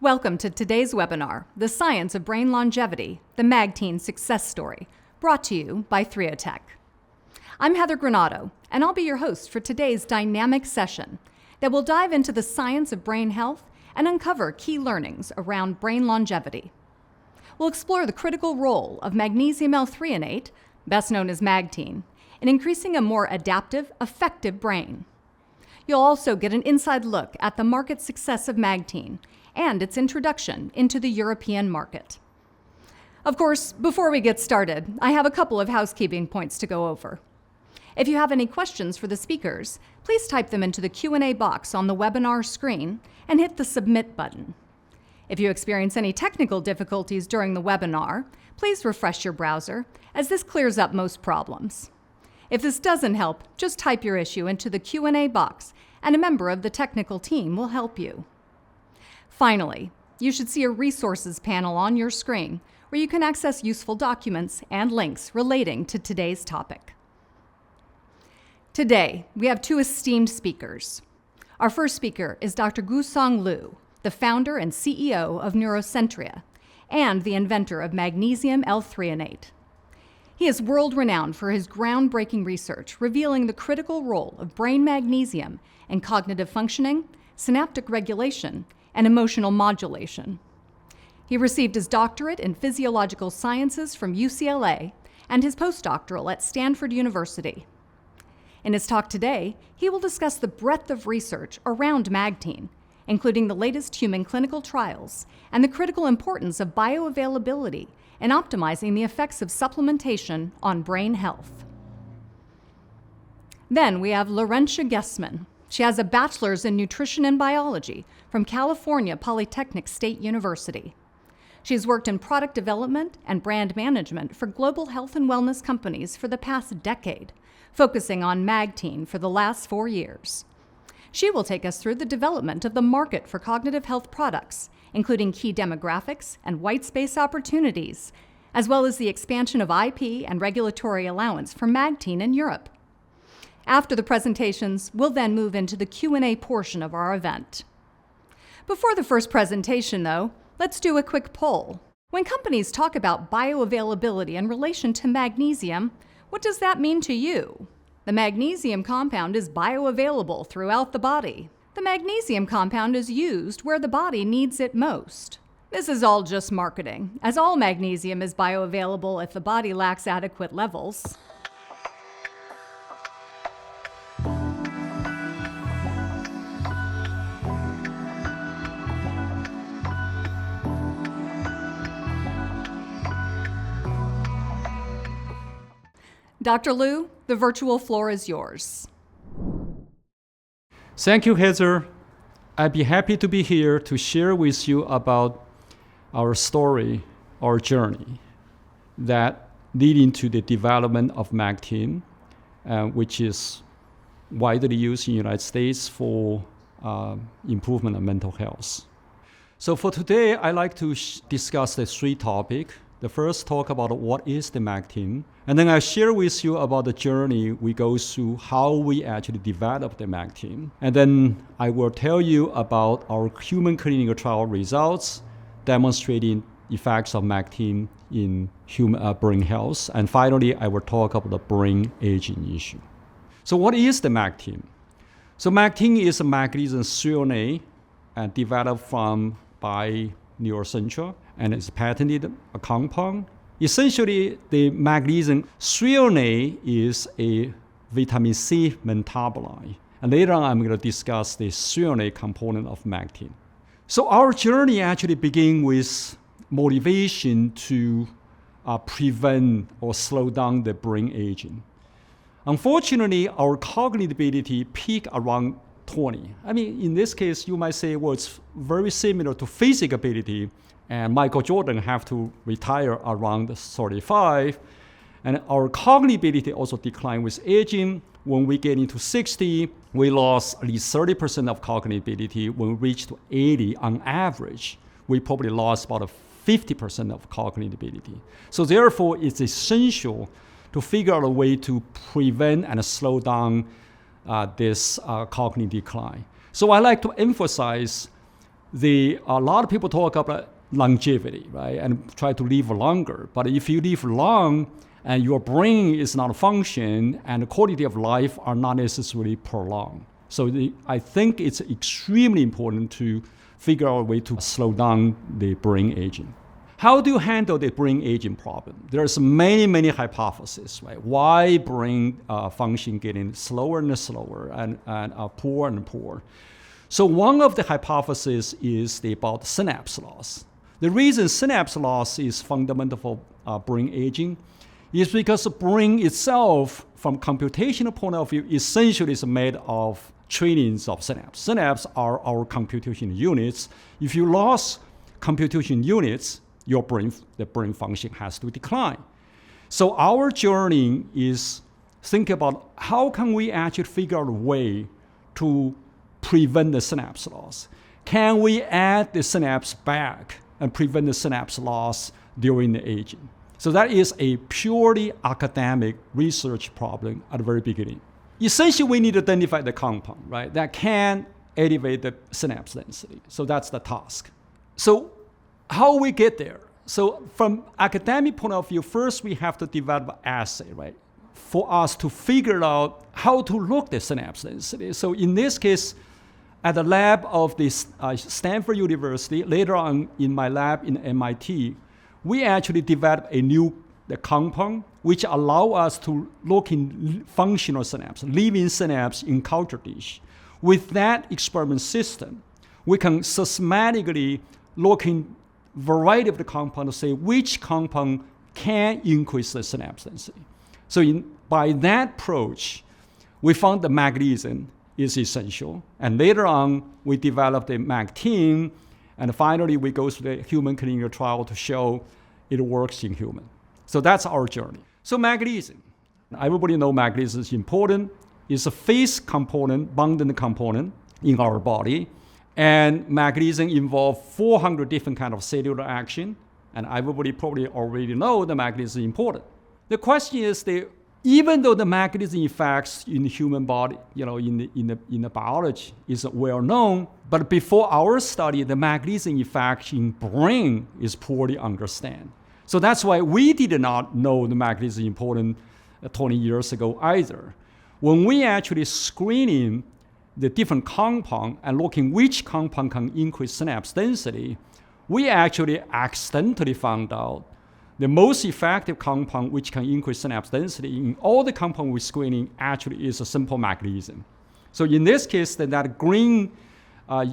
Welcome to today's webinar, The Science of Brain Longevity, the Magtein Success Story, brought to you by l-threonate. I'm Heather Granato, and I'll be your host for today's dynamic session that will dive into the science of brain health and uncover key learnings around brain longevity. We'll explore the critical role of magnesium l-threonate, best known as Magtein, in increasing a more adaptive, effective brain. You'll also get an inside look at the market success of Magtein and its introduction into the European market. Of course, before we get started, I have a couple of housekeeping points to go over. If you have any questions for the speakers, please type them into the Q&A box on the webinar screen and hit the Submit button. If you experience any technical difficulties during the webinar, please refresh your browser, as this clears up most problems. If this doesn't help, just type your issue into the Q&A box, and a member of the technical team will help you. Finally, you should see a resources panel on your screen where you can access useful documents and links relating to today's topic. Today, we have two esteemed speakers. Our first speaker is Dr. Guosong Liu, the founder and CEO of Neuroscientist and the inventor of magnesium l-threonate. He is world-renowned for his groundbreaking research revealing the critical role of brain magnesium in cognitive functioning, synaptic regulation, and emotional modulation. He received his doctorate in physiological sciences from UCLA and his postdoctoral at Stanford University. In his talk today, he will discuss the breadth of research around Magtein, including the latest human clinical trials and the critical importance of bioavailability in optimizing the effects of supplementation on brain health. Then we have Laurentia Gessman. She has a bachelor's in nutrition and biology from California Polytechnic State University. She's worked in product development and brand management for global health and wellness companies for the past decade, focusing on Magtein for the last 4 years. She will take us through the development of the market for cognitive health products, including key demographics and white space opportunities, as well as the expansion of IP and regulatory allowance for Magtein in Europe. After the presentations, we'll then move into the Q&A portion of our event. Before the first presentation, though, let's do a quick poll. When companies talk about bioavailability in relation to magnesium, what does that mean to you? The magnesium compound is bioavailable throughout the body. The magnesium compound is used where the body needs it most. This is all just marketing, as all magnesium is bioavailable if the body lacks adequate levels. Dr. Liu, the virtual floor is yours. Thank you, Heather. I'd be happy to be here to share with you about our story, our journey, that leading to the development of Magtein, which is widely used in the United States for improvement of mental health. So for today, I'd like to discuss the three topics. The first talk about what is the Magtein, and then I share with you about the journey we go through, how we actually develop the Magtein. And then I will tell you about our human clinical trial results demonstrating effects of Magtein in human brain health. And finally, I will talk about the brain aging issue. So what is the Magtein? So Magtein is a magnesium l-threonate and developed by Neuroscientist, and it's patented a compound. Essentially, the magnesium l-threonate is a vitamin C metabolite. And later on, I'm going to discuss the l-threonate component of Magtein. So our journey actually begins with motivation to prevent or slow down the brain aging. Unfortunately, our cognitive ability peaked around 20. I mean, in this case, you might say, well, it's very similar to physical ability, and Michael Jordan have to retire around 35. And our cognitive ability also declined with aging. When we get into 60, we lost at least 30% of cognitive ability. When we reach to 80, on average, we probably lost about 50% of cognitive ability. So therefore, it's essential to figure out a way to prevent and slow down this cognitive decline. So I like to emphasize a lot of people talk about longevity, right, and try to live longer. But if you live long and your brain is not functioning and the quality of life are not necessarily prolonged. So I think it's extremely important to figure out a way to slow down the brain aging. How do you handle the brain aging problem? There's many hypotheses, right? Why brain function getting slower and slower and poor and poor. So one of the hypotheses is about synapse loss. The reason synapse loss is fundamental for brain aging is because the brain itself, from computational point of view, essentially is made of trillions of synapses. Synapses are our computation units. If you lose computation units, the brain function has to decline. So our journey is think about how can we actually figure out a way to prevent the synapse loss. Can we add the synapse back and prevent the synapse loss during the aging? So that is a purely academic research problem at the very beginning. Essentially, we need to identify the compound, right, that can elevate the synapse density. So that's the task. So how we get there? So from academic point of view, first we have to develop an assay, right, for us to figure out how to look the synapse density. So in this case, at the lab of this Stanford University, later on in my lab in MIT, we actually developed the compound which allow us to look in functional synapse, living synapse in culture dish. With that experiment system, we can systematically look in variety of the compound to say which compound can increase the synapse density. So by that approach, we found the magnesium is essential. And later on, we developed the Magtein, and finally we go through the human clinical trial to show it works in human. So that's our journey. So magnesium. Everybody knows magnesium is important. It's a phase component, bonding component in our body. And magnesium involves 400 different kinds of cellular action. And everybody probably already know the magnesium is important. The question is, even though the magnesium effects in the human body, in the biology is well known, but before our study, the magnesium effect in brain is poorly understood. So that's why we did not know the magnesium important 20 years ago either. When we actually screening the different compound and looking which compound can increase synapse density, we actually accidentally found out the most effective compound which can increase synapse density in all the compound we're screening actually is a simple magnesium. So in this case, that green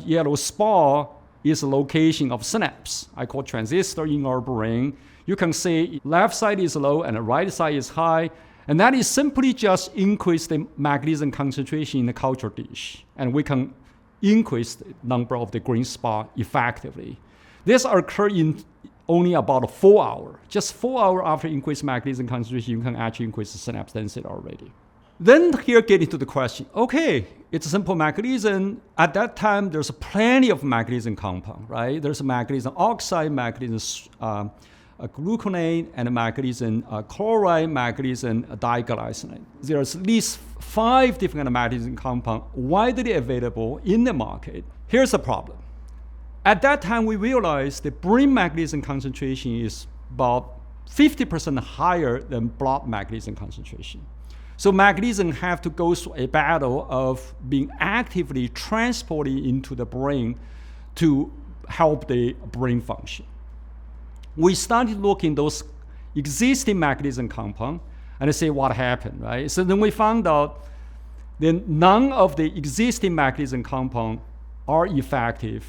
yellow spot is the location of synapse. I call transistor in our brain. You can see left side is low and the right side is high. And that is simply just increase the magnesium concentration in the culture dish. And we can increase the number of the green spot effectively. This occurs in only about 4 hours. Just 4 hours after increased magnesium concentration, you can actually increase the synapse density already. Then here get into the question, okay, it's a simple magnesium. At that time, there's plenty of magnesium compound, right? There's magnesium oxide, magnesium gluconate, and magnesium chloride, magnesium diglycinate. There's at least 5 different magnesium compounds widely available in the market. Here's the problem. At that time, we realized the brain magnesium concentration is about 50% higher than blood magnesium concentration. So magnesium have to go through a battle of being actively transported into the brain to help the brain function. We started looking those existing magnesium compounds and say what happened, right? So then we found out that none of the existing magnesium compounds are effective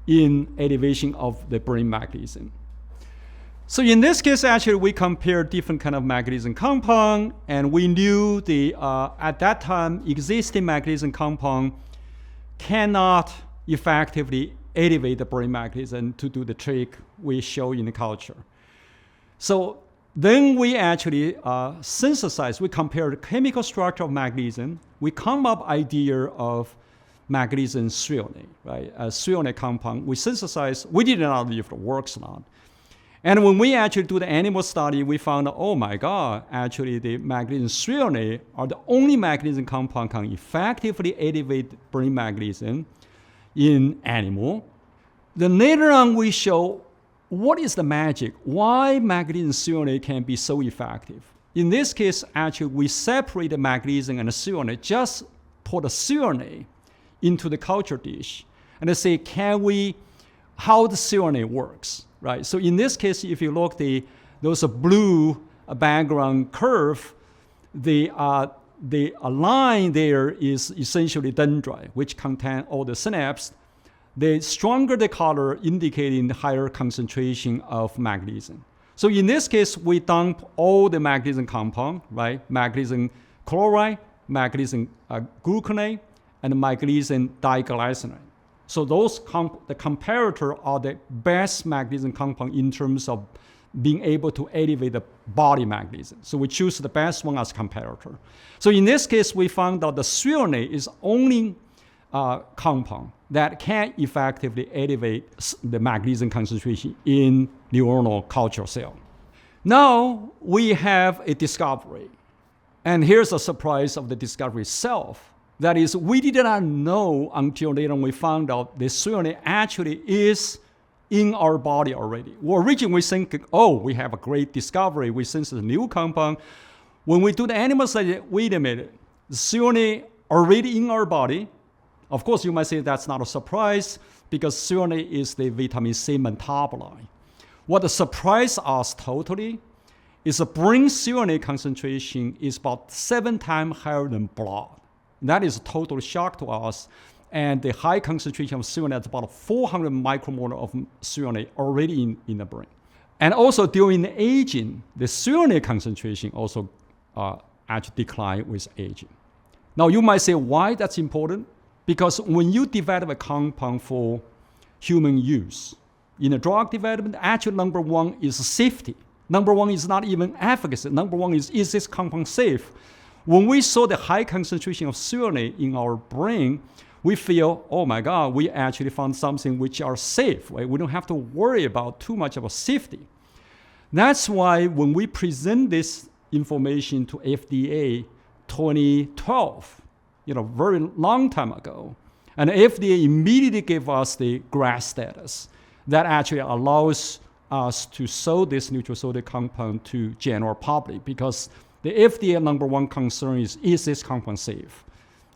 in elevation of the brain magnesium. So in this case, actually, we compared different kind of magnesium compound, and we knew at that time, existing magnesium compound cannot effectively elevate the brain magnesium to do the trick we show in the culture. So then we actually synthesized, we compared the chemical structure of magnesium. We come up idea of magnesium l-threonate, right? A l-threonate compound. We synthesized, we did not know if it works or not. And when we actually do the animal study, we found, oh my God, actually the magnesium l-threonate are the only magnesium compound can effectively elevate brain magnesium in animal. Then later on, we show what is the magic, why magnesium threonate can be so effective. In this case, actually, we separate the magnesium and the threonate, just put the threonate into the culture dish, and they say, how the threonate works, right? So in this case, if you look those blue background curve, the line there is essentially dendrite, which contain all the synapses. The stronger the color, indicating the higher concentration of magnesium. So in this case, we dump all the magnesium compound, right? Magnesium chloride, magnesium gluconate, and magnesium diglycinate. So those the comparator are the best magnesium compound in terms of being able to elevate the body magnesium. So we choose the best one as comparator. So in this case, we found that the threonate is only compound that can effectively elevate the magnesium concentration in neuronal culture cell. Now we have a discovery. And here's a surprise of the discovery itself. That is, we did not know until later on we found out the threonate actually is in our body already. Well, originally we think, we have a great discovery. We sense a new compound. When we do the animal study, wait a minute, the threonate already in our body. Of course, you might say that's not a surprise because threonate is the vitamin C metabolite. What surprised us totally is the brain threonate concentration is about 7 times higher than blood. That is a total shock to us. And the high concentration of threonate is about 400 micromolar of threonate already in the brain. And also during the aging, the threonate concentration also actually decline with aging. Now you might say why that's important? Because when you develop a compound for human use, in a drug development, actually number one is safety. Number one is not even efficacy. Number one is this compound safe? When we saw the high concentration of threonate in our brain, we feel, oh my God, we actually found something which are safe, right? We don't have to worry about too much about safety. That's why when we present this information to FDA 2012, very long time ago, and FDA immediately gave us the GRAS status that actually allows us to sell this nutraceutical compound to general public because the FDA number one concern is this compound safe?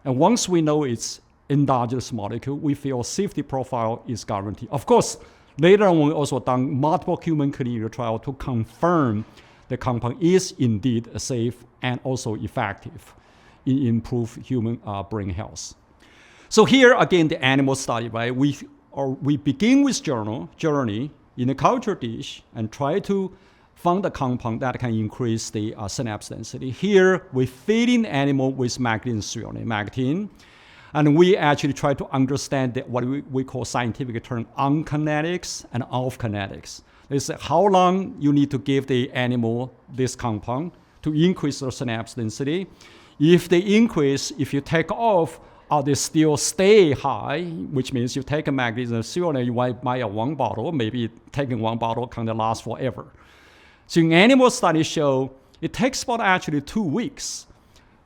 And once we know it's endogenous molecule, we feel safety profile is guaranteed. Of course, later on we also done multiple human clinical trials to confirm the compound is indeed safe and also effective in improve human brain health. So here again, the animal study, right? We begin with journey in a culture dish and try to find a compound that can increase the synapse density. Here, we feed in animal with magnesium threonate, Magtein, and we actually try to understand what we call scientific term on kinetics and off kinetics. It's how long you need to give the animal this compound to increase their synapse density. If they increase, if you take off, or they still stay high, which means you take a magnesium threonate, you might buy one bottle, maybe taking one bottle can last forever. So in animal studies show it takes about actually 2 weeks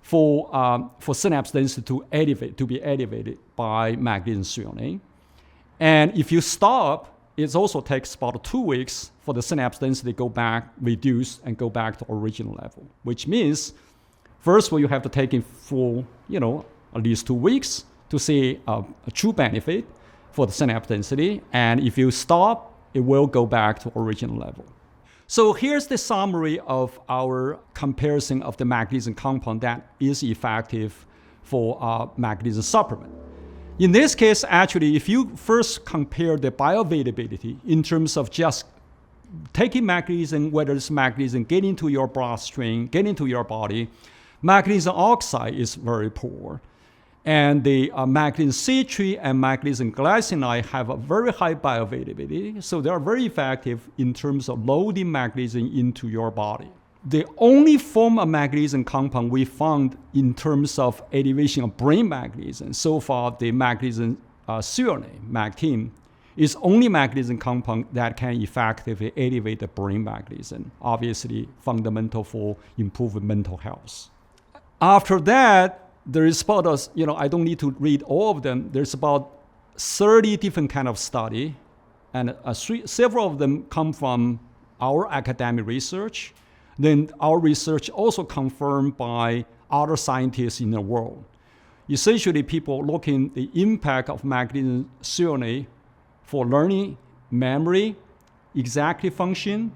for synapse density to be elevated by magnesium threonate. And if you stop, it also takes about 2 weeks for the synapse density to go back, reduce, and go back to original level, which means first of all, you have to take it for, at least 2 weeks to see a true benefit for the synapse density. And if you stop, it will go back to original level. So here's the summary of our comparison of the magnesium compound that is effective for magnesium supplement. In this case, actually, if you first compare the bioavailability in terms of just taking magnesium, whether it's magnesium getting into your bloodstream, getting into your body, magnesium oxide is very poor. And the magnesium citrate and magnesium glycinate have a very high bioavailability, so they are very effective in terms of loading magnesium into your body. The only form of magnesium compound we found in terms of elevation of brain magnesium, so far the magnesium threonate, Magtein, is only magnesium compound that can effectively elevate the brain magnesium, obviously fundamental for improving mental health. After that, there is about, I don't need to read all of them. There's about 30 different kind of study and several of them come from our academic research. Then our research also confirmed by other scientists in the world. Essentially, people looking at the impact of magnesium threonate for learning, memory, executive function,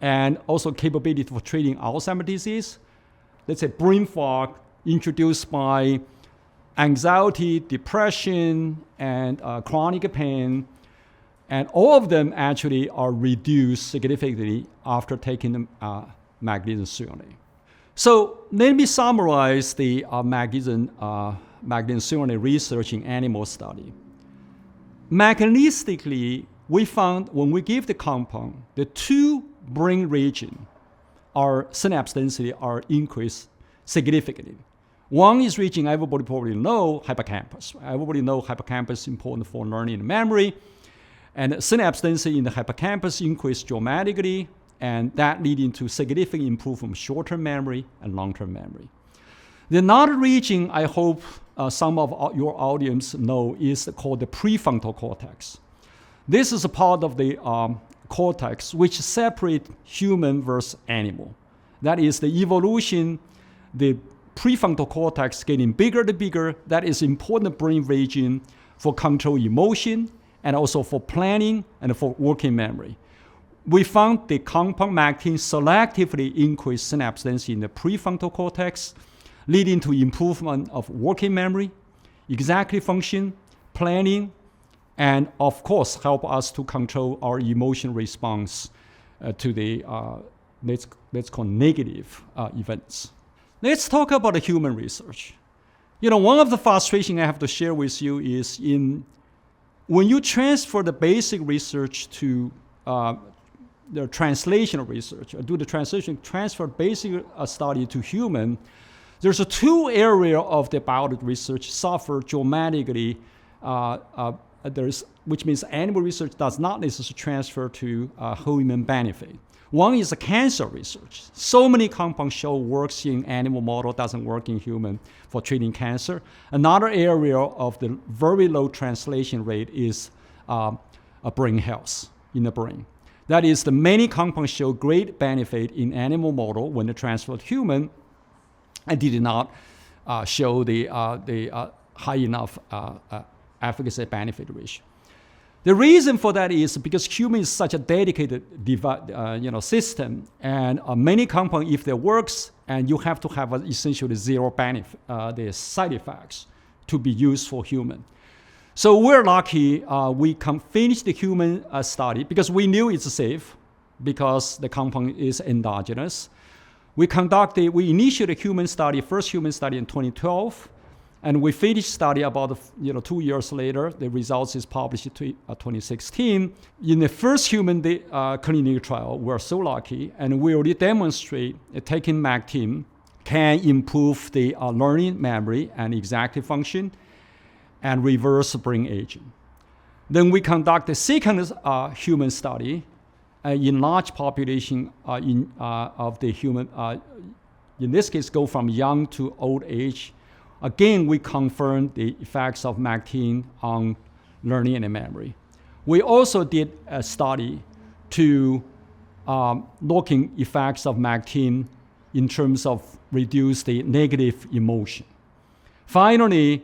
and also capability for treating Alzheimer's disease. Let's say brain fog introduced by anxiety, depression, and chronic pain. And all of them actually are reduced significantly after taking the magnesium threonate. So let me summarize the magnesium threonate research in animal study. Mechanistically, we found when we give the compound, the two brain regions, our synapse density are increased significantly. One is region everybody probably know, hippocampus. Everybody know hippocampus is important for learning and memory. And synapse density in the hippocampus increased dramatically, and that leading to significant improvement of short-term memory and long-term memory. The another region I hope some of your audience know is called the prefrontal cortex. This is a part of the cortex which separates human versus animal. That is the evolution, the prefrontal cortex getting bigger and bigger. That is important brain region for control emotion and also for planning and for working memory. We found the compound Magtein selectively increased synapse density in the prefrontal cortex, leading to improvement of working memory, executive function, planning, and of course help us to control our emotion response to the let's call negative events. Let's talk about the human research. One of the frustrations I have to share with you is when you transfer the basic research to the translational research, or do the transfer basic study to human, there's two areas of the biology research suffer dramatically, which means animal research does not necessarily transfer to human benefit. One is the cancer research. So many compounds show works in animal model, doesn't work in human for treating cancer. Another area of the very low translation rate is brain health in the brain. That is, the many compounds show great benefit in animal model when they transferred to human, and did not show the high enough efficacy benefit ratio. The reason for that is because human is such a dedicated system, and many compounds, if they works, and you have to have essentially zero benefit, the side effects to be used for human. So we're lucky we can finish the human study because we knew it's safe because the compound is endogenous. We initiated a human study, first human study in 2012, and we finished study about 2 years later. The results is published in 2016. In the first human clinical trial, we're so lucky, and we already demonstrate taking Magtein can improve the learning, memory, and executive function, and reverse brain aging. Then we conduct the second human study in large population of the human, in this case, go from young to old age. Again, we confirmed the effects of Magtein on learning and memory. We also did a study to looking effects of Magtein in terms of reduce the negative emotion. Finally,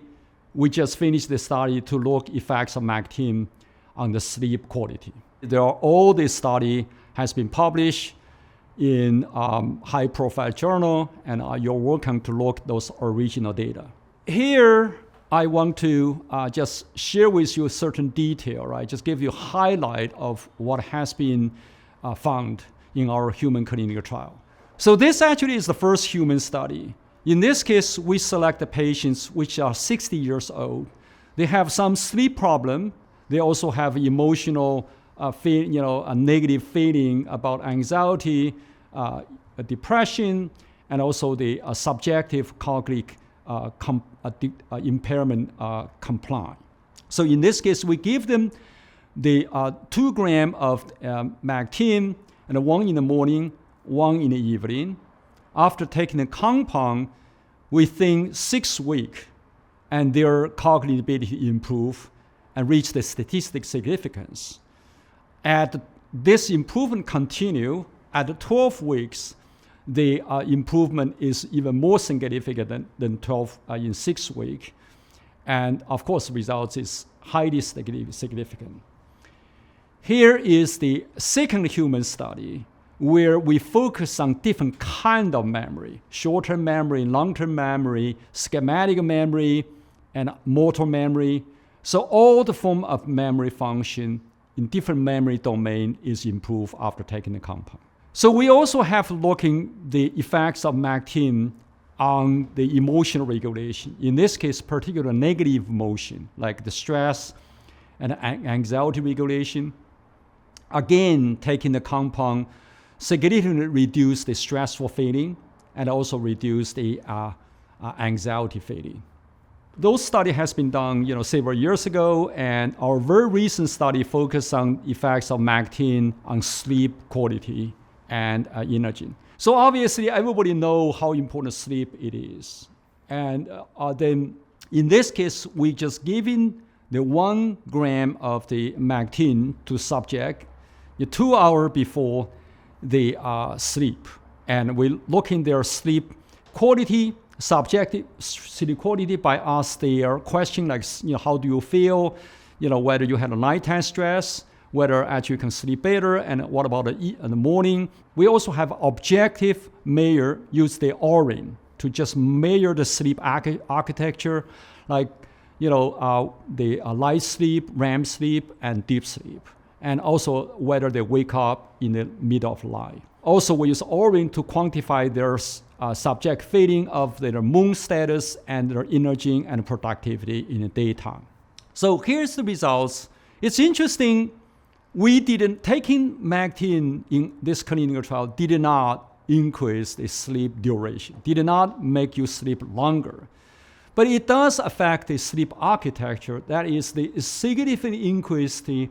we just finished the study to look effects of Magtein on the sleep quality. All this study has been published in high-profile journal, and you're welcome to look those original data. Here, I want to just share with you a certain detail, right? Just give you a highlight of what has been found in our human clinical trial. So this actually is the first human study. In this case, we select the patients which are 60 years old. They have some sleep problem. They also have emotional, a negative feeling about anxiety, depression, and also the subjective cognitive impairment comply. So in this case, we give them the 2 grams of Magtein, and 1 in the morning, 1 in the evening. After taking the compound, within 6 weeks, and their cognitive ability improve and reach the statistical significance. this improvement continue at 12 weeks, the improvement is even more significant than 12 in 6 weeks. And of course, results is highly significant. Here is the second human study where we focus on different kind of memory: short-term memory, long-term memory, schematic memory, and motor memory. So all the form of memory function in different memory domain is improved after taking the compound. So we also have looking the effects of Magtein on the emotional regulation. In this case, particular negative emotion, like the stress and anxiety regulation. Again, taking the compound significantly reduce the stressful feeling and also reduce the anxiety feeling. Those study has been done, several years ago, and our very recent study focused on effects of Magtein on sleep quality and energy. So obviously, everybody know how important sleep it is. And then in this case, we just giving the 1 gram of the Magtein to subject 2 hours before they sleep. And we look in their sleep quality, subjective sleep quality by ask their question like, how do you feel? Whether you had a nighttime stress, whether actually you can sleep better, and what about in the morning. We also have objective measure, use the orange to just measure the sleep architecture, like the light sleep, REM sleep, and deep sleep, and also whether they wake up in the middle of the night. Also, we use orange to quantify their subject feeling of their mood status and their energy and productivity in the daytime. So here's the results. It's interesting. Taking Magtein in this clinical trial did not increase the sleep duration, did not make you sleep longer. But it does affect the sleep architecture. That is, the significantly increase the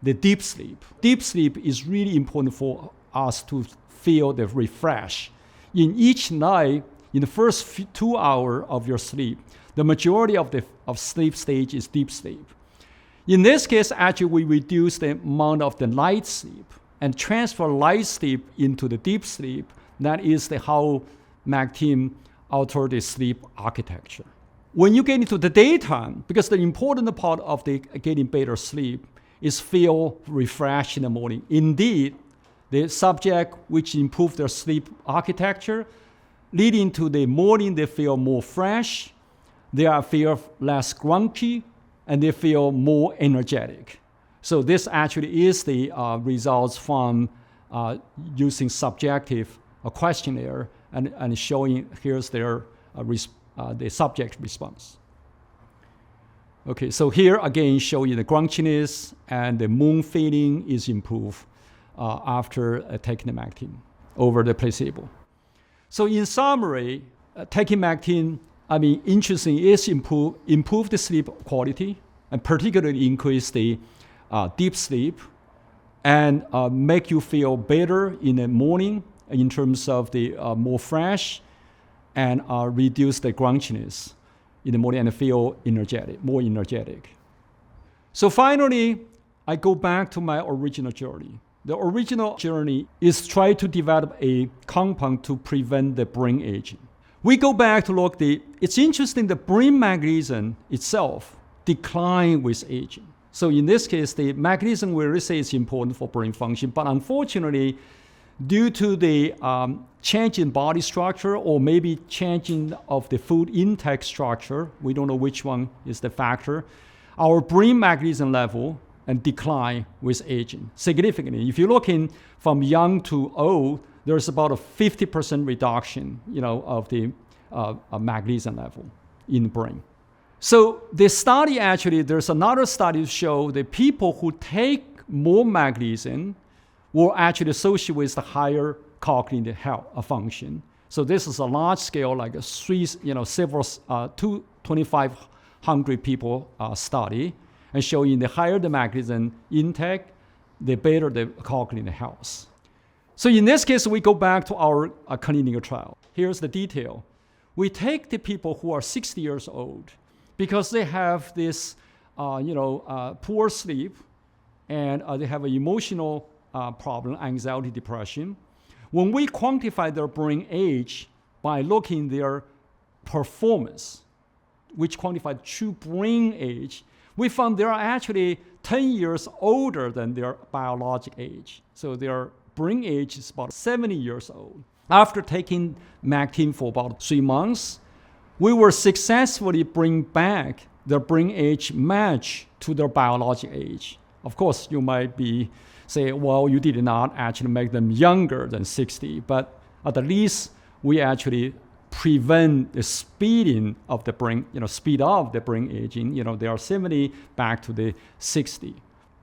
deep sleep. Deep sleep is really important for us to feel the refresh. In each night, in the first 2 hours of your sleep, the majority of sleep stage is deep sleep. In this case, actually, we reduce the amount of the light sleep and transfer light sleep into the deep sleep. That is how Magtein alter the sleep architecture. When you get into the daytime, because the important part of the getting better sleep is feel refreshed in the morning. Indeed, the subject which improve their sleep architecture, leading to the morning they feel more fresh, they feel less grumpy, and they feel more energetic. So this actually is the results from using subjective questionnaire and showing here's their the subject response. Okay, so here again showing the grumpiness and the mood feeling is improved after taking the Magtein over the placebo. So in summary, taking Magtein, interesting is improve the sleep quality and particularly increase the deep sleep and make you feel better in the morning in terms of the more fresh and reduce the grumpiness in the morning and feel more energetic. So finally, I go back to my original journey. The original journey is try to develop a compound to prevent the brain aging. We go back to look it's interesting the brain magnesium itself decline with aging. So in this case, the magnesium we really say is important for brain function, but unfortunately, due to the change in body structure or maybe changing of the food intake structure, we don't know which one is the factor, our brain magnesium level and decline with aging significantly. If you're looking from young to old, there's about a 50% reduction, of the magnesium level in the brain. So the study actually, there's another study to show that people who take more magnesium will actually associate with the higher cognitive health function. So this is a large scale, like a 2,500 people study, and showing the higher the magnesium intake, the better the cognitive health. So in this case, we go back to our clinical trial. Here's the detail. We take the people who are 60 years old because they have this, poor sleep, and they have an emotional problem, anxiety, depression. When we quantify their brain age by looking their performance, which quantify true brain age, we found they are actually 10 years older than their biologic age. So their brain age is about 70 years old. After taking Magtein for about 3 months, we were successfully bring back their brain age match to their biologic age. Of course, you might be say, well, you did not actually make them younger than 60, but at the least we actually prevent the speeding of the brain, speed up the brain aging. They are 70 back to the 60.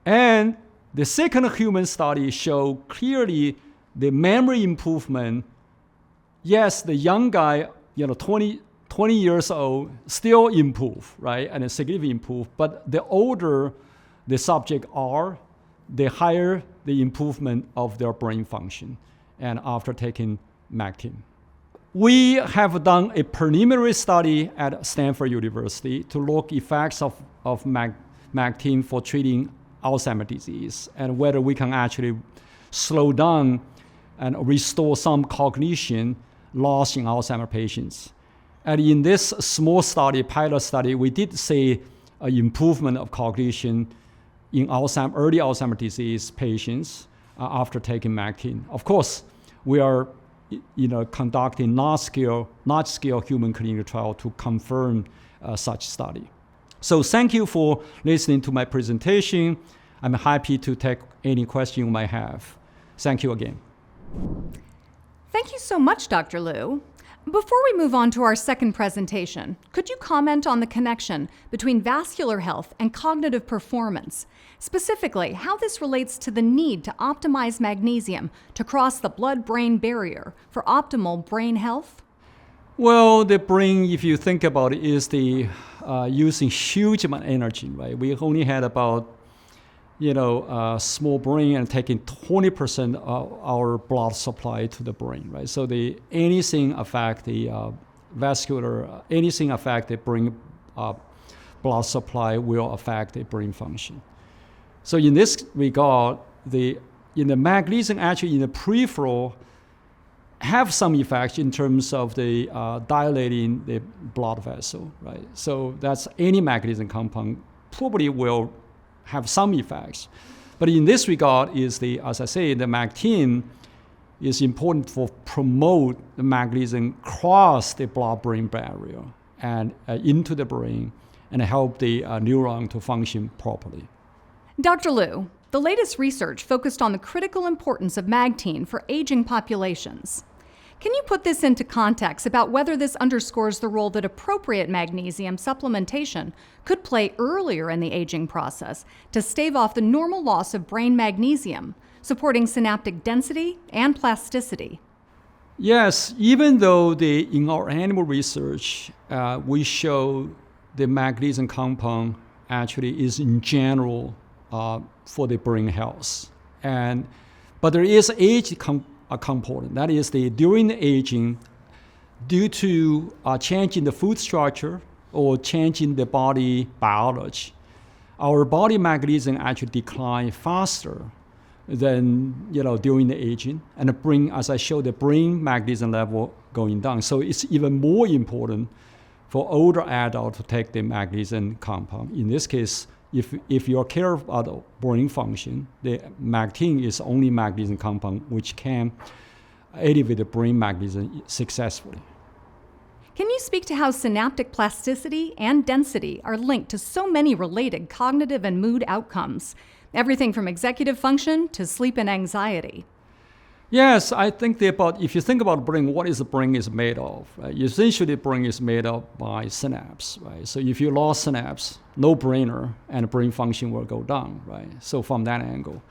And the second human study showed clearly the memory improvement. Yes, the young guy, 20 years old, still improve, right? And significantly improve. But the older the subject are, the higher the improvement of their brain function. And after taking Magtein. We have done a preliminary study at Stanford University to look effects of Magtein for treating Alzheimer's disease and whether we can actually slow down and restore some cognition lost in Alzheimer's patients. And in this small study, pilot study, we did see an improvement of cognition in early Alzheimer's disease patients after taking Magtein. Of course, we are conducting large-scale human clinical trial to confirm such study. So thank you for listening to my presentation. I'm happy to take any question you might have. Thank you again. Thank you so much, Dr. Liu. Before we move on to our second presentation, could you comment on the connection between vascular health and cognitive performance? Specifically, how this relates to the need to optimize magnesium to cross the blood-brain barrier for optimal brain health? Well, the brain, if you think about it, is using huge amount of energy, right? We only had about small brain and taking 20% of our blood supply to the brain, right? So anything affect the anything affect the brain blood supply will affect the brain function. So in this regard, in the magnesium actually in the peripheral have some effects in terms of the dilating the blood vessel, right? So that's any magnesium compound probably will have some effects. But in this regard as I say, the Magtein is important for promote the magnesium cross the blood-brain barrier and into the brain and help the neuron to function properly. Dr. Liu, the latest research focused on the critical importance of Magtein for aging populations. Can you put this into context about whether this underscores the role that appropriate magnesium supplementation could play earlier in the aging process to stave off the normal loss of brain magnesium, supporting synaptic density and plasticity? Yes, even though in our animal research, we show the magnesium compound actually is in general for the brain health. But there is age component. That is during the aging, due to change in the food structure or change in the body biology, our body magnesium actually decline faster than during the aging, and as I showed, the brain magnesium level going down. So it's even more important for older adults to take the magnesium compound. In this case, if you care about brain function, the Magtein is only magnesium compound which can elevate the brain magnesium successfully. Can you speak to how synaptic plasticity and density are linked to so many related cognitive and mood outcomes? Everything from executive function to sleep and anxiety. Yes, I think if you think about brain, what is the brain is made of? Right? Essentially, the brain is made up by synapse, right? So if you lost synapse, no brainer, and brain function will go down, right? So from that angle.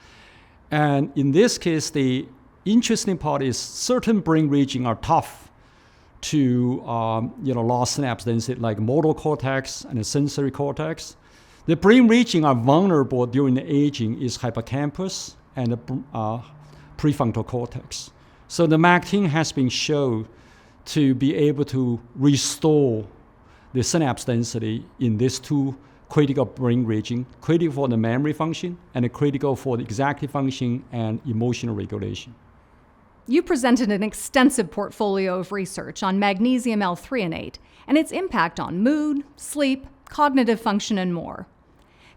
And in this case, the interesting part is certain brain regions are tough to lost synapse density, like motor cortex and the sensory cortex. The brain regions are vulnerable during the aging is hippocampus and the prefrontal cortex. So the Magtein has been shown to be able to restore the synapse density in these two critical brain region, critical for the memory function, and critical for the executive function and emotional regulation. You presented an extensive portfolio of research on magnesium l-threonate and its impact on mood, sleep, cognitive function, and more.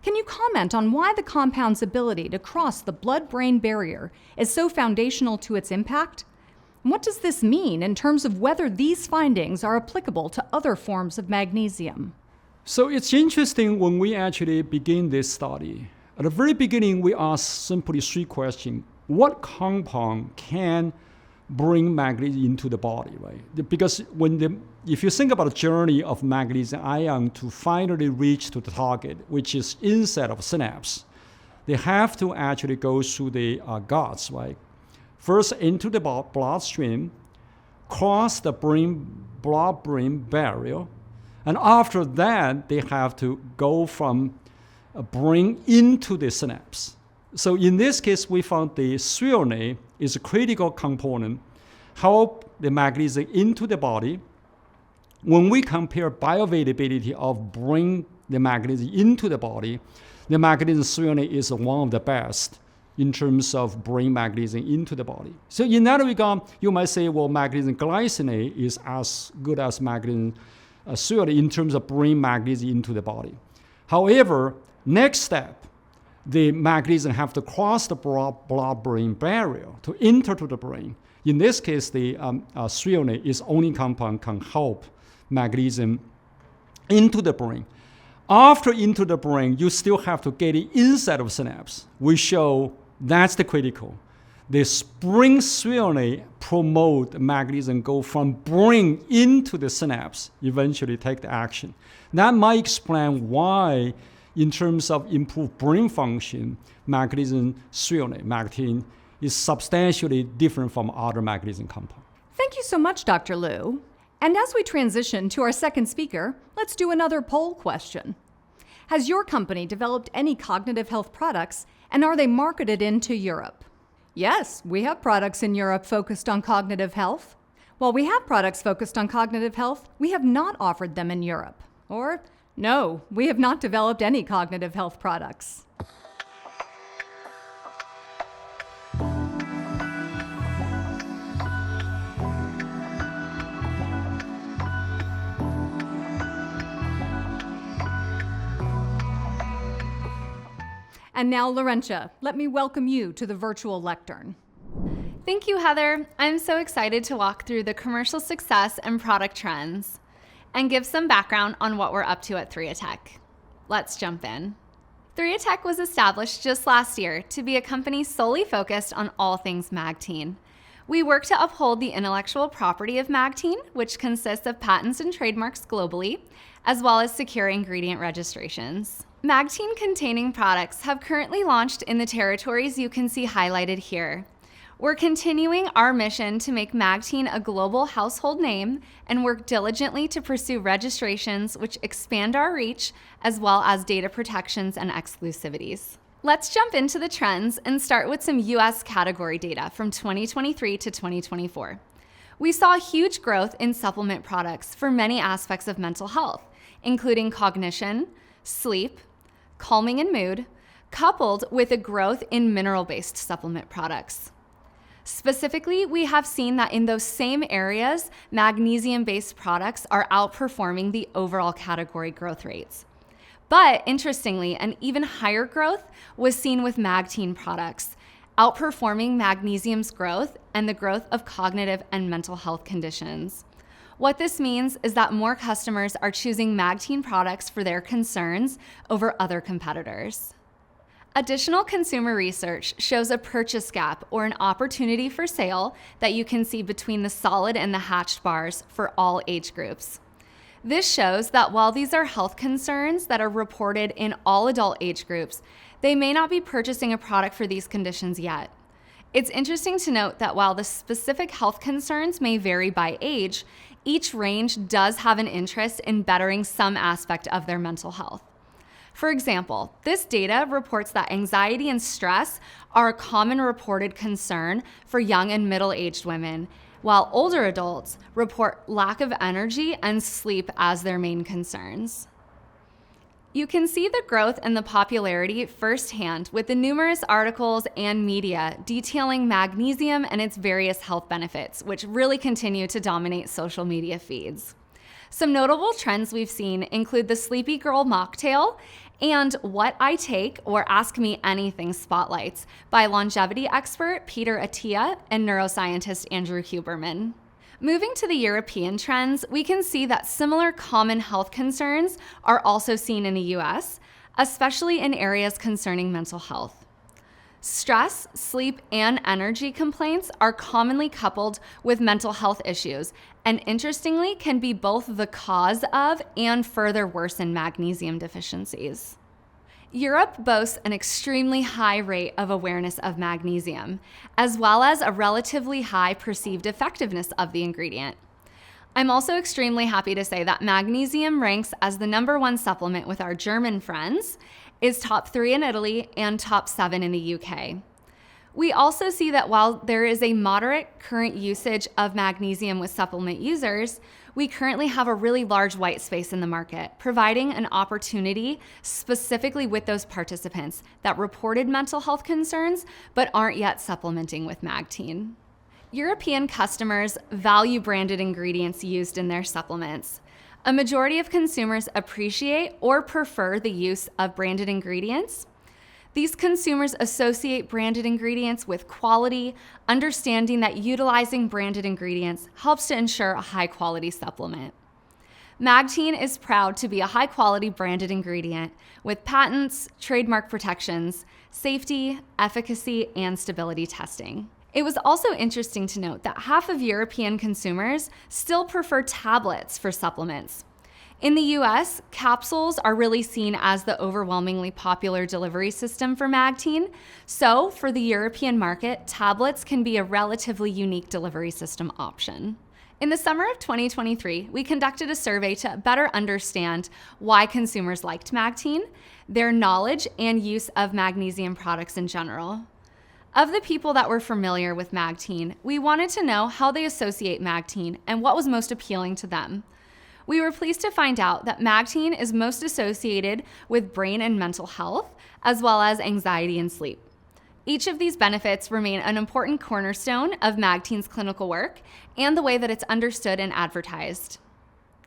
Can you comment on why the compound's ability to cross the blood-brain barrier is so foundational to its impact? And what does this mean in terms of whether these findings are applicable to other forms of magnesium? So it's interesting when we actually begin this study. At the very beginning, we asked simply three questions. What compound can bring magnesium into the body, right? Because if you think about the journey of magnesium ion to finally reach to the target, which is inside of synapse, they have to actually go through the guts, right? First into the bloodstream, cross the blood-brain barrier, and after that, they have to go from brain into the synapse. So in this case, we found the l-threonate is a critical component, help the magnesium into the body. When we compare bioavailability of bring the magnesium into the body, the magnesium l-threonate is one of the best in terms of bring magnesium into the body. So in that regard, you might say, well, magnesium glycinate is as good as magnesium l-threonate in terms of bring magnesium into the body. However, next step, the magnesium have to cross the blood-brain barrier to enter to the brain. In this case, the l-threonate is only compound can help magnesium into the brain. After into the brain, you still have to get it inside of synapse. We show that's the critical. The spring l-threonate promote magnesium go from brain into the synapse, eventually take the action. That might explain why, in terms of improved brain function, magnesium l-threonate, Magtein, is substantially different from other magnesium compounds. Thank you so much, Dr. Liu. And as we transition to our second speaker, let's do another poll question. Has your company developed any cognitive health products, and are they marketed into Europe? Yes, we have products in Europe focused on cognitive health. While we have products focused on cognitive health, we have not offered them in Europe. Or, no, we have not developed any cognitive health products. And now, Laurentia, let me welcome you to the virtual lectern. Thank you, Heather. I'm so excited to walk through the commercial success and product trends and give some background on what we're up to at l-threotech. Let's jump in. l-threotech was established just last year to be a company solely focused on all things Magtein. We work to uphold the intellectual property of Magtein, which consists of patents and trademarks globally, as well as secure ingredient registrations. Magtein-containing products have currently launched in the territories you can see highlighted here. We're continuing our mission to make Magtein a global household name and work diligently to pursue registrations which expand our reach, as well as data protections and exclusivities. Let's jump into the trends and start with some US category data from 2023 to 2024. We saw huge growth in supplement products for many aspects of mental health, including cognition, sleep, calming and mood, coupled with a growth in mineral-based supplement products. Specifically, we have seen that in those same areas, magnesium-based products are outperforming the overall category growth rates. But interestingly, an even higher growth was seen with Magtein products, outperforming magnesium's growth and the growth of cognitive and mental health conditions. What this means is that more customers are choosing Magtein products for their concerns over other competitors. Additional consumer research shows a purchase gap or an opportunity for sale that you can see between the solid and the hatched bars for all age groups. This shows that while these are health concerns that are reported in all adult age groups, they may not be purchasing a product for these conditions yet. It's interesting to note that while the specific health concerns may vary by age, each range does have an interest in bettering some aspect of their mental health. For example, this data reports that anxiety and stress are a common reported concern for young and middle-aged women, while older adults report lack of energy and sleep as their main concerns. You can see the growth and the popularity firsthand with the numerous articles and media detailing magnesium and its various health benefits, which really continue to dominate social media feeds. Some notable trends we've seen include the Sleepy Girl mocktail and What I Take or Ask Me Anything spotlights by longevity expert Peter Attia and neuroscientist Andrew Huberman. Moving to the European trends, we can see that similar common health concerns are also seen in the US, especially in areas concerning mental health. Stress, sleep, and energy complaints are commonly coupled with mental health issues, and interestingly, can be both the cause of and further worsen magnesium deficiencies. Europe boasts an extremely high rate of awareness of magnesium, as well as a relatively high perceived effectiveness of the ingredient. I'm also extremely happy to say that magnesium ranks as the #1 supplement with our German friends, is top 3 in Italy, and top 7 in the UK. We also see that while there is a moderate current usage of magnesium with supplement users, we currently have a really large white space in the market, providing an opportunity specifically with those participants that reported mental health concerns but aren't yet supplementing with Magtein. European customers value branded ingredients used in their supplements. A majority of consumers appreciate or prefer the use of branded ingredients. These consumers associate branded ingredients with quality, understanding that utilizing branded ingredients helps to ensure a high-quality supplement. Magtein is proud to be a high-quality branded ingredient with patents, trademark protections, safety, efficacy, and stability testing. It was also interesting to note that half of European consumers still prefer tablets for supplements. In the US, capsules are really seen as the overwhelmingly popular delivery system for Magtein, so for the European market, tablets can be a relatively unique delivery system option. In the summer of 2023, we conducted a survey to better understand why consumers liked Magtein, their knowledge and use of magnesium products in general. Of the people that were familiar with Magtein, we wanted to know how they associate Magtein and what was most appealing to them. We were pleased to find out that Magtein is most associated with brain and mental health, as well as anxiety and sleep. Each of these benefits remain an important cornerstone of Magtein's clinical work and the way that it's understood and advertised.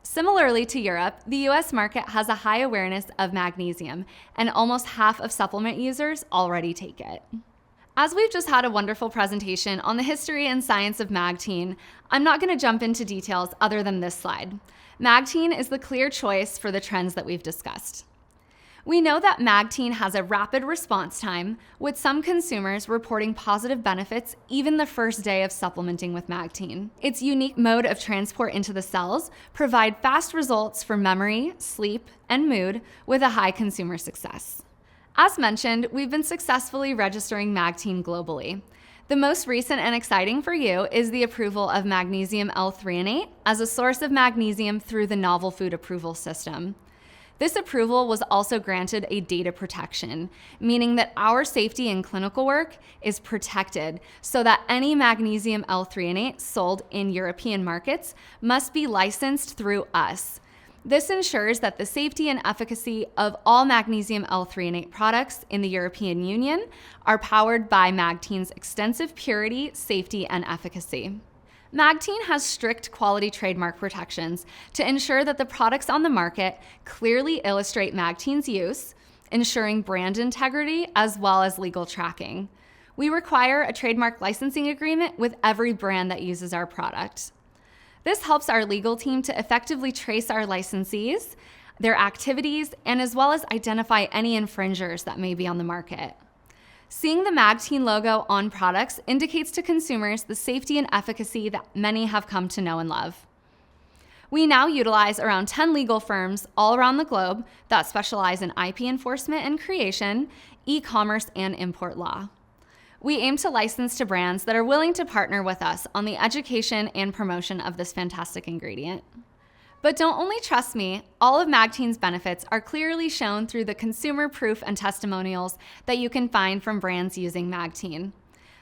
Similarly to Europe, the US market has a high awareness of magnesium, and almost half of supplement users already take it. As we've just had a wonderful presentation on the history and science of Magtein, I'm not going to jump into details other than this slide. Magtein is the clear choice for the trends that we've discussed. We know that Magtein has a rapid response time, with some consumers reporting positive benefits even the first day of supplementing with Magtein. Its unique mode of transport into the cells provide fast results for memory, sleep, and mood with a high consumer success. As mentioned, we've been successfully registering Magtein globally. The most recent and exciting for you is the approval of magnesium l-threonate as a source of magnesium through the Novel Food Approval System. This approval was also granted a data protection, meaning that our safety in clinical work is protected so that any magnesium l-threonate sold in European markets must be licensed through us. This ensures that the safety and efficacy of all magnesium l-threonate products in the European Union are powered by Magtein's extensive purity, safety, and efficacy. Magtein has strict quality trademark protections to ensure that the products on the market clearly illustrate Magtein's use, ensuring brand integrity as well as legal tracking. We require a trademark licensing agreement with every brand that uses our product. This helps our legal team to effectively trace our licensees, their activities, and as well as identify any infringers that may be on the market. Seeing the Magtein logo on products indicates to consumers the safety and efficacy that many have come to know and love. We now utilize around 10 legal firms all around the globe that specialize in IP enforcement and creation, e-commerce, and import law. We aim to license to brands that are willing to partner with us on the education and promotion of this fantastic ingredient. But don't only trust me, all of Magtein's benefits are clearly shown through the consumer proof and testimonials that you can find from brands using Magtein.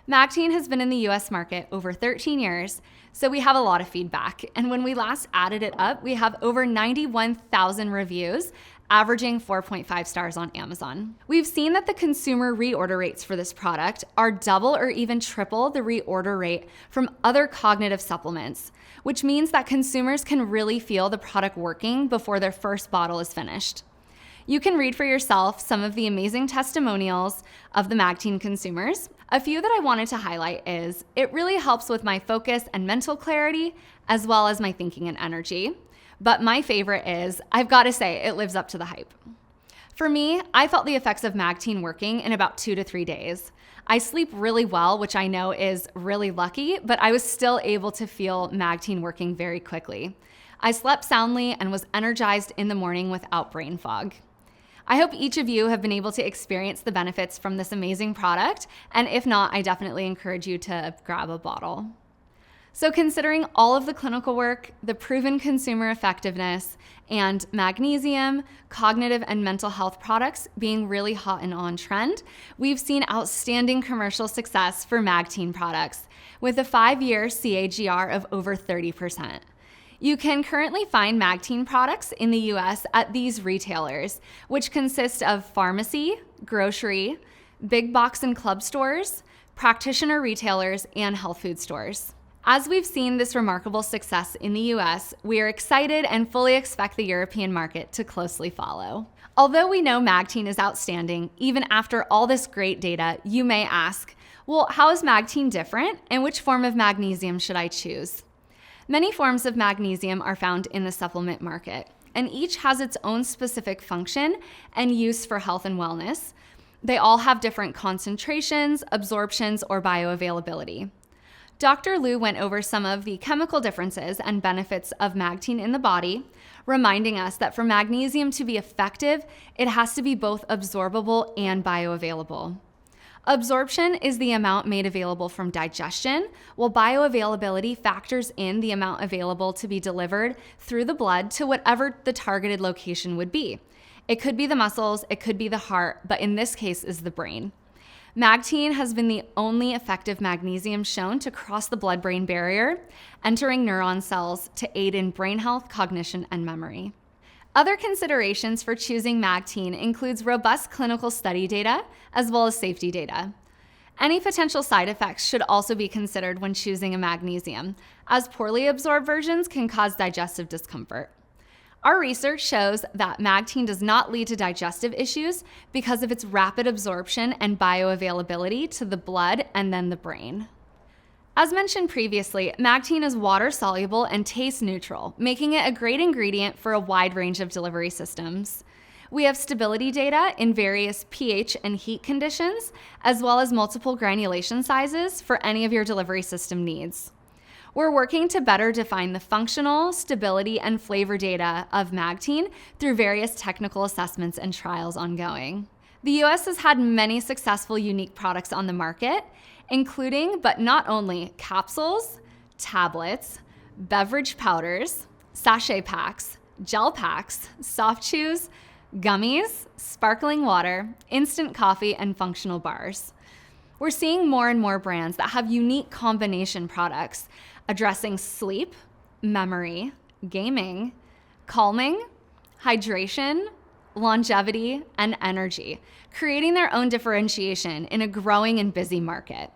Magtein has been in the US market over 13 years, so we have a lot of feedback. And when we last added it up, we have over 91,000 reviews averaging 4.5 stars on Amazon. We've seen that the consumer reorder rates for this product are double or even triple the reorder rate from other cognitive supplements, which means that consumers can really feel the product working before their first bottle is finished. You can read for yourself some of the amazing testimonials of the Magtein consumers. A few that I wanted to highlight is, it really helps with my focus and mental clarity, as well as my thinking and energy. But my favorite is, I've got to say, it lives up to the hype. For me, I felt the effects of Magtein working in about 2 to 3 days. I sleep really well, which I know is really lucky, but I was still able to feel Magtein working very quickly. I slept soundly and was energized in the morning without brain fog. I hope each of you have been able to experience the benefits from this amazing product, and if not, I definitely encourage you to grab a bottle. So considering all of the clinical work, the proven consumer effectiveness, and magnesium, cognitive and mental health products being really hot and on trend, we've seen outstanding commercial success for Magtein products with a 5-year CAGR of over 30%. You can currently find Magtein products in the US at these retailers, which consist of pharmacy, grocery, big box and club stores, practitioner retailers, and health food stores. As we've seen this remarkable success in the US, we are excited and fully expect the European market to closely follow. Although we know Magtein is outstanding, even after all this great data, you may ask, well, how is Magtein different, and which form of magnesium should I choose? Many forms of magnesium are found in the supplement market, and each has its own specific function and use for health and wellness. They all have different concentrations, absorptions, or bioavailability. Dr. Liu went over some of the chemical differences and benefits of Magtein in the body, reminding us that for magnesium to be effective, it has to be both absorbable and bioavailable. Absorption is the amount made available from digestion, while bioavailability factors in the amount available to be delivered through the blood to whatever the targeted location would be. It could be the muscles, it could be the heart, but in this case is the brain. Magtein has been the only effective magnesium shown to cross the blood-brain barrier, entering neuron cells to aid in brain health, cognition, and memory. Other considerations for choosing Magtein includes robust clinical study data, as well as safety data. Any potential side effects should also be considered when choosing a magnesium, as poorly absorbed versions can cause digestive discomfort. Our research shows that Magtein does not lead to digestive issues because of its rapid absorption and bioavailability to the blood and then the brain. As mentioned previously, Magtein is water-soluble and taste neutral, making it a great ingredient for a wide range of delivery systems. We have stability data in various pH and heat conditions, as well as multiple granulation sizes for any of your delivery system needs. We're working to better define the functional, stability, and flavor data of Magtein through various technical assessments and trials ongoing. The US has had many successful unique products on the market, including, but not only, capsules, tablets, beverage powders, sachet packs, gel packs, soft chews, gummies, sparkling water, instant coffee, and functional bars. We're seeing more and more brands that have unique combination products addressing sleep, memory, gaming, calming, hydration, longevity, and energy, creating their own differentiation in a growing and busy market.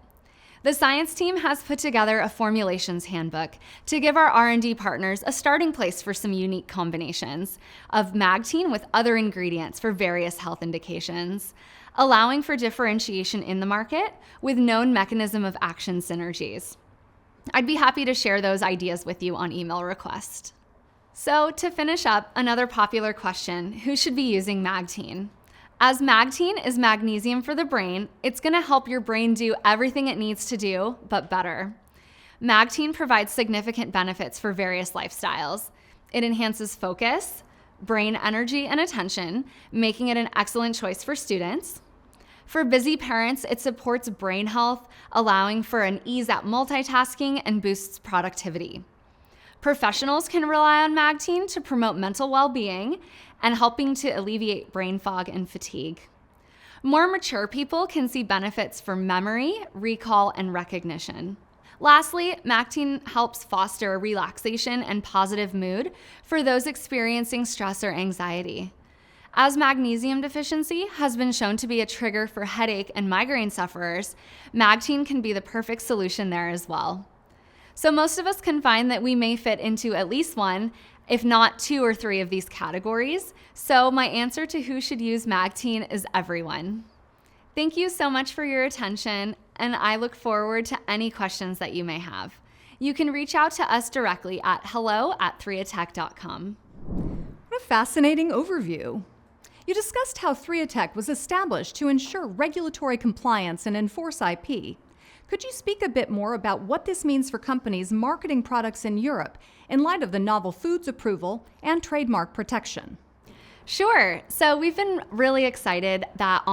The science team has put together a formulations handbook to give our R&D partners a starting place for some unique combinations of Magtein with other ingredients for various health indications, allowing for differentiation in the market with known mechanism of action synergies. I'd be happy to share those ideas with you on email request. So to finish up, another popular question, who should be using Magtein? As Magtein is magnesium for the brain, it's gonna help your brain do everything it needs to do, but better. Magtein provides significant benefits for various lifestyles. It enhances focus, brain energy, and attention, making it an excellent choice for students. For busy parents, it supports brain health, allowing for an ease at multitasking and boosts productivity. Professionals can rely on Magtein to promote mental well-being and helping to alleviate brain fog and fatigue. More mature people can see benefits for memory, recall, and recognition. Lastly, Magtein helps foster relaxation and positive mood for those experiencing stress or anxiety. As magnesium deficiency has been shown to be a trigger for headache and migraine sufferers, Magtein can be the perfect solution there as well. So most of us can find that we may fit into at least one, if not 2 or 3 of these categories. So my answer to who should use Magtein is everyone. Thank you so much for your attention, and I look forward to any questions that you may have. You can reach out to us directly at hello@threonate.com. What a fascinating overview. You discussed how l-threonate was established to ensure regulatory compliance and enforce IP. Could you speak a bit more about what this means for companies marketing products in Europe in light of the novel foods approval and trademark protection? Sure. So we've been really excited that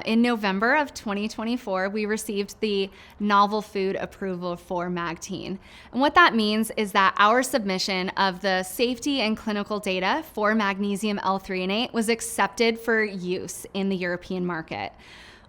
in November of 2024, we received the novel food approval for Magtein. And what that means is that our submission of the safety and clinical data for magnesium l-threonate was accepted for use in the European market.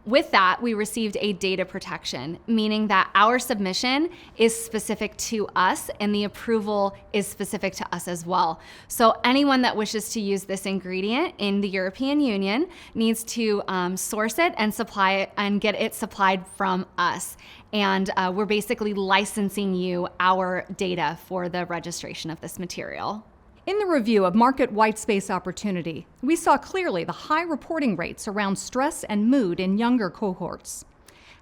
With that, we received a data protection, meaning that our submission is specific to us and the approval is specific to us as well. So anyone that wishes to use this ingredient in the European Union needs to source it and supply it and get it supplied from us. And we're basically licensing you our data for the registration of this material. In the review of market white space opportunity, we saw clearly the high reporting rates around stress and mood in younger cohorts.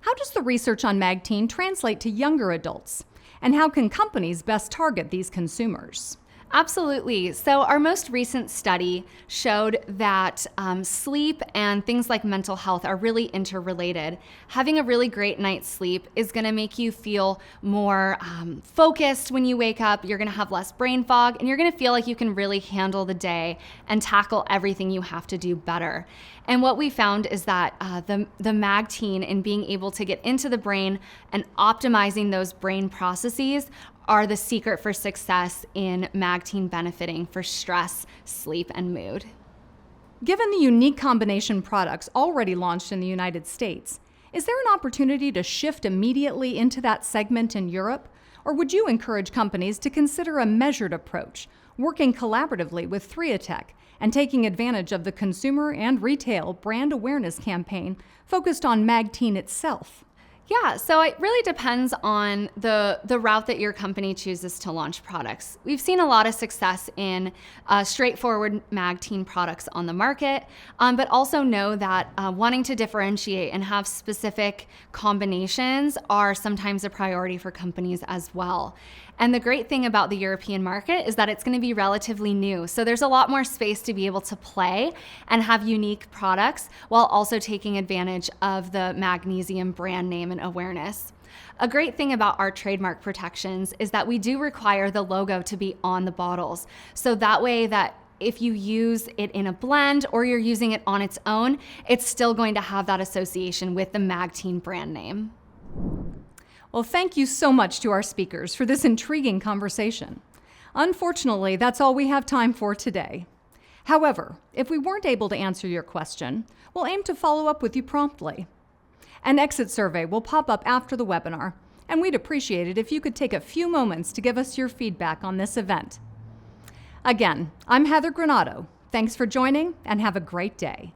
How does the research on Magtein translate to younger adults? And how can companies best target these consumers? Absolutely. So our most recent study showed that sleep and things like mental health are really interrelated. Having a really great night's sleep is going to make you feel more focused when you wake up. You're going to have less brain fog, and you're going to feel like you can really handle the day and tackle everything you have to do better. And what we found is that the Magtein and being able to get into the brain and optimizing those brain processes are the secret for success in Magtein benefiting for stress, sleep, and mood. Given the unique combination products already launched in the United States, is there an opportunity to shift immediately into that segment in Europe? Or would you encourage companies to consider a measured approach, working collaboratively with l-threonate and taking advantage of the consumer and retail brand awareness campaign focused on Magtein itself? Yeah, so it really depends on the route that your company chooses to launch products. We've seen a lot of success in straightforward Magtein products on the market, but also know that wanting to differentiate and have specific combinations are sometimes a priority for companies as well. And the great thing about the European market is that it's going to be relatively new. So there's a lot more space to be able to play and have unique products while also taking advantage of the magnesium brand name and awareness. A great thing about our trademark protections is that we do require the logo to be on the bottles. So that way that if you use it in a blend or you're using it on its own, it's still going to have that association with the Magtein brand name. Well, thank you so much to our speakers for this intriguing conversation. Unfortunately, that's all we have time for today. However, if we weren't able to answer your question, we'll aim to follow up with you promptly. An exit survey will pop up after the webinar, and we'd appreciate it if you could take a few moments to give us your feedback on this event. Again, I'm Heather Granado. Thanks for joining, and have a great day.